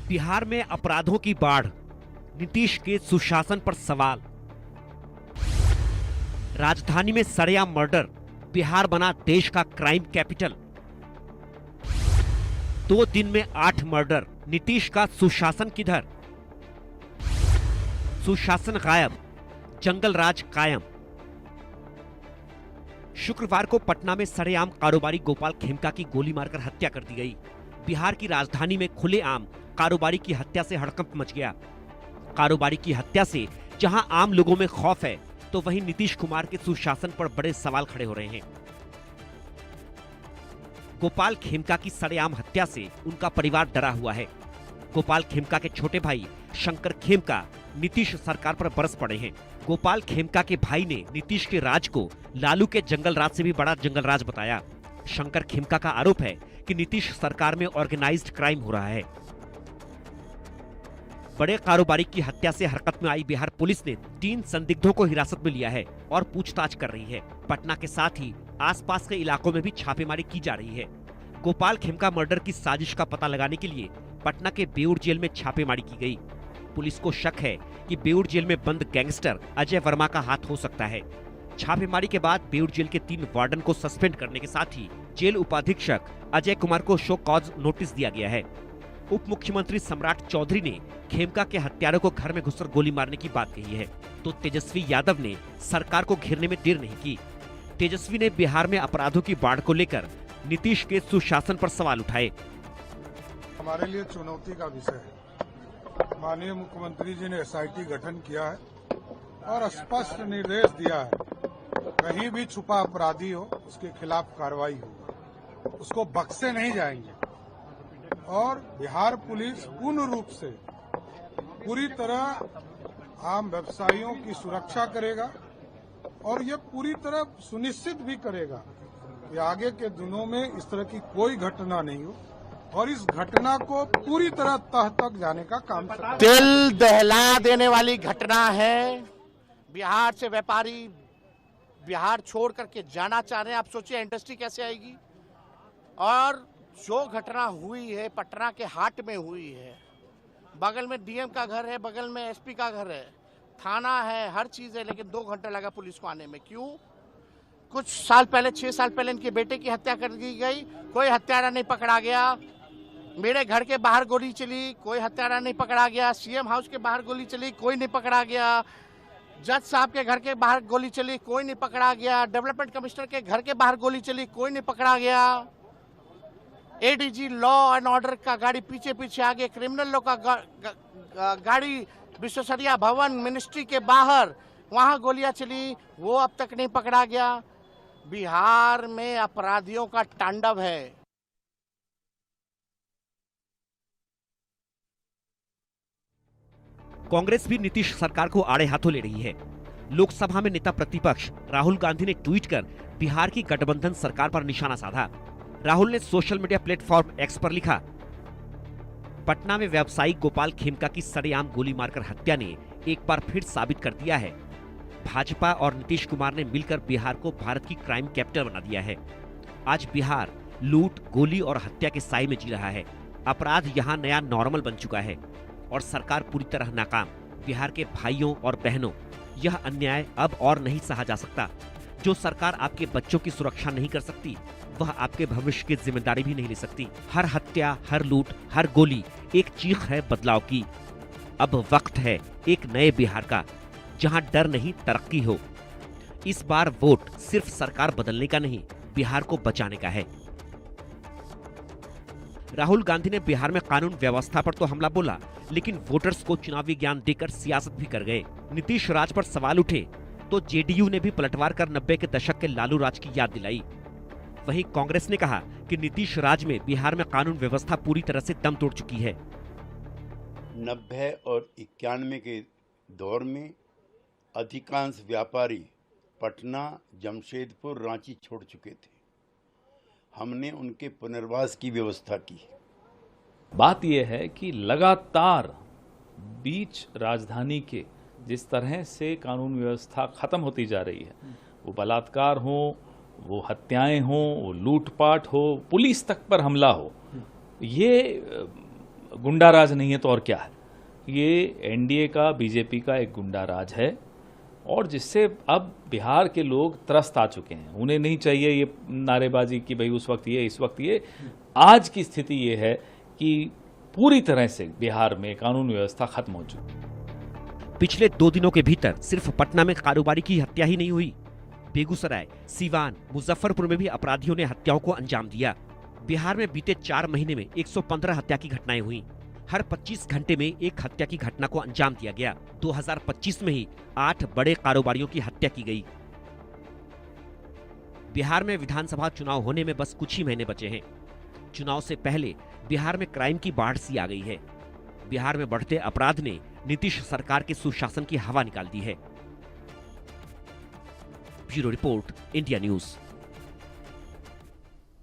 बिहार में अपराधों की बाढ़, नीतीश के सुशासन पर सवाल। राजधानी में सरेआम मर्डर, बिहार बना देश का क्राइम कैपिटल। 2 दिन में 8 मर्डर, नीतीश का सुशासन किधर? सुशासन गायब, जंगल राज कायम। शुक्रवार को पटना में सरेआम कारोबारी गोपाल खेमका की गोली मारकर हत्या कर दी गई। बिहार की राजधानी में खुलेआम कारोबारी की हत्या से हड़कंप मच गया। कारोबारी की हत्या से जहां आम लोगों में खौफ है, तो वहीं नीतीश कुमार के सुशासन पर बड़े सवाल खड़े हो रहे हैं। गोपाल खेमका की सरेआम हत्या से उनका परिवार डरा हुआ है। गोपाल खेमका के छोटे भाई शंकर खेमका नीतीश सरकार पर बरस पड़े हैं। गोपाल खेमका के भाई ने नीतीश के राज को लालू के जंगल राज से भी बड़ा जंगल राज बताया। शंकर खेमका का आरोप है कि नीतीश सरकार में ऑर्गेनाइज्ड क्राइम हो रहा है। बड़े कारोबारी की हत्या से हरकत में आई बिहार पुलिस ने 3 संदिग्धों को हिरासत में लिया है और पूछताछ कर रही है। पटना के साथ ही आसपास के इलाकों में भी छापेमारी की जा रही है। गोपाल खेमका मर्डर की साजिश का पता लगाने के लिए पटना के बेऊर जेल में छापेमारी की गई। पुलिस को शक है कि बेऊर जेल में बंद गैंगस्टर अजय वर्मा का हाथ हो सकता है। छापेमारी के बाद बेऊर जेल के 3 वार्डन को सस्पेंड करने के साथ ही जेल उपाधीक्षक अजय कुमार को शो कॉज नोटिस दिया गया है। उप मुख्यमंत्री सम्राट चौधरी ने खेमका के हत्यारों को घर में घुसकर गोली मारने की बात कही है, तो तेजस्वी यादव ने सरकार को घेरने में देर नहीं की। तेजस्वी ने बिहार में अपराधों की बाढ़ को लेकर नीतीश के सुशासन पर सवाल उठाए। हमारे लिए चुनौती का विषय है। माननीय मुख्यमंत्री जी ने एसआईटी गठन किया है और स्पष्ट निर्देश दिया है, कहीं भी छुपा अपराधी हो उसके खिलाफ कार्रवाई होगी, उसको बख्शे नहीं जाएंगे। और बिहार पुलिस पूर्ण रूप से पूरी तरह आम व्यवसायियों की सुरक्षा करेगा और ये पूरी तरह सुनिश्चित भी करेगा कि आगे के दिनों में इस तरह की कोई घटना नहीं हो और इस घटना को पूरी तरह तह तक जाने का काम करेगा। दिल दहला देने वाली घटना है। बिहार से व्यापारी बिहार छोड़ करके जाना चाह रहे हैं। आप सोचिए इंडस्ट्री कैसे आएगी। और जो घटना हुई है पटना के हाट में हुई है, बगल में डीएम का घर है, बगल में एसपी का घर है, थाना है, हर चीज है, लेकिन 2 घंटे लगा पुलिस को आने में। क्यों? कुछ साल पहले 6 साल पहले इनके बेटे की हत्या कर दी गई, कोई हत्यारा नहीं पकड़ा गया। मेरे घर के बाहर गोली चली, कोई हत्यारा नहीं पकड़ा गया। सीएम हाउस के बाहर गोली चली, कोई नहीं पकड़ा गया। जज साहब के घर के बाहर गोली चली, कोई नहीं पकड़ा गया। डेवलपमेंट कमिश्नर के घर के बाहर गोली चली, कोई नहीं पकड़ा गया। एडीजी लॉ एंड ऑर्डर का गाड़ी पीछे पीछे आगे, क्रिमिनल लॉ का गाड़ी विश्वेश्वरैया भवन मिनिस्ट्री के बाहर वहां गोलियां चली, वो अब तक नहीं पकड़ा गया। बिहार में अपराधियों का तांडव है। कांग्रेस भी नीतीश सरकार को आड़े हाथों ले रही है। लोकसभा में नेता प्रतिपक्ष राहुल गांधी ने ट्वीट कर बिहार की गठबंधन सरकार पर निशाना साधा। राहुल ने सोशल मीडिया प्लेटफॉर्म एक्स पर लिखा, पटना में व्यवसायी गोपाल खेमका की सरेआम गोली मारकर हत्या ने एक बार फिर साबित कर दिया है, भाजपा और नीतीश कुमार ने मिलकर बिहार को भारत की क्राइम कैपिटल बना दिया है। आज बिहार लूट, गोली और हत्या के साए में जी रहा है। अपराध यहाँ नया नॉर्मल बन चुका है और सरकार पूरी तरह नाकाम। बिहार के भाइयों और बहनों, यह अन्याय अब और नहीं सहा जा सकता। जो सरकार आपके बच्चों की सुरक्षा नहीं कर सकती, वह आपके भविष्य की जिम्मेदारी भी नहीं ले सकती। हर हत्या, हर लूट, हर गोली एक चीख है बदलाव की। अब वक्त है एक नए बिहार का, जहां डर नहीं तरक्की हो। इस बार वोट सिर्फ सरकार बदलने का नहीं, बिहार को बचाने का है। राहुल गांधी ने बिहार में कानून व्यवस्था पर तो हमला बोला, लेकिन वोटर्स को चुनावी ज्ञान देकर सियासत भी कर गए। नीतीश राज पर सवाल उठे तो जेडीयू ने भी पलटवार कर 90 के दशक के लालू राज की याद दिलाई। वहीं कांग्रेस ने कहा कि नीतीश राज में बिहार में कानून व्यवस्था पूरी तरह से दम तोड़ चुकी है। 90 और 91 के दौर में अधिकांश व्यापारी पटना, जमशेदपुर, रांची छोड़ चुके थे। हमने उनके पुनर्वास की व्यवस्था की। बात यह है कि लगातार बीच राजधानी के जिस तरह से कानून व्यवस्था खत्म होती जा रही है, वो बलात्कार हो, वो हत्याएं हो, वो लूटपाट हो, पुलिस तक पर हमला हो, ये गुंडा राज नहीं है तो और क्या है। ये एनडीए का, बीजेपी का एक गुंडा राज है और जिससे अब बिहार के लोग त्रस्त आ चुके हैं। उन्हें नहीं चाहिए ये नारेबाजी कि भाई उस वक्त ये, इस वक्त ये। आज की स्थिति ये है कि पूरी तरह से बिहार में कानून व्यवस्था खत्म हो चुकी है। पिछले 2 दिनों के भीतर सिर्फ पटना में कारोबारी की हत्या ही नहीं हुई, बेगूसराय, सीवान, मुजफ्फरपुर में भी अपराधियों ने हत्याओं को अंजाम दिया। बिहार में बीते 4 महीने में 115 हत्या की घटनाएं हुई। हर 25 घंटे में एक हत्या की घटना को अंजाम दिया गया। 2025 में ही 8 बड़े कारोबारियों की हत्या की गई। बिहार में विधानसभा चुनाव होने में बस कुछ ही महीने बचे हैं। चुनाव से पहले बिहार में क्राइम की बाढ़ सी आ गई है। बिहार में बढ़ते अपराध ने नीतीश सरकार के सुशासन की हवा निकाल दी है। Bureau report, India news.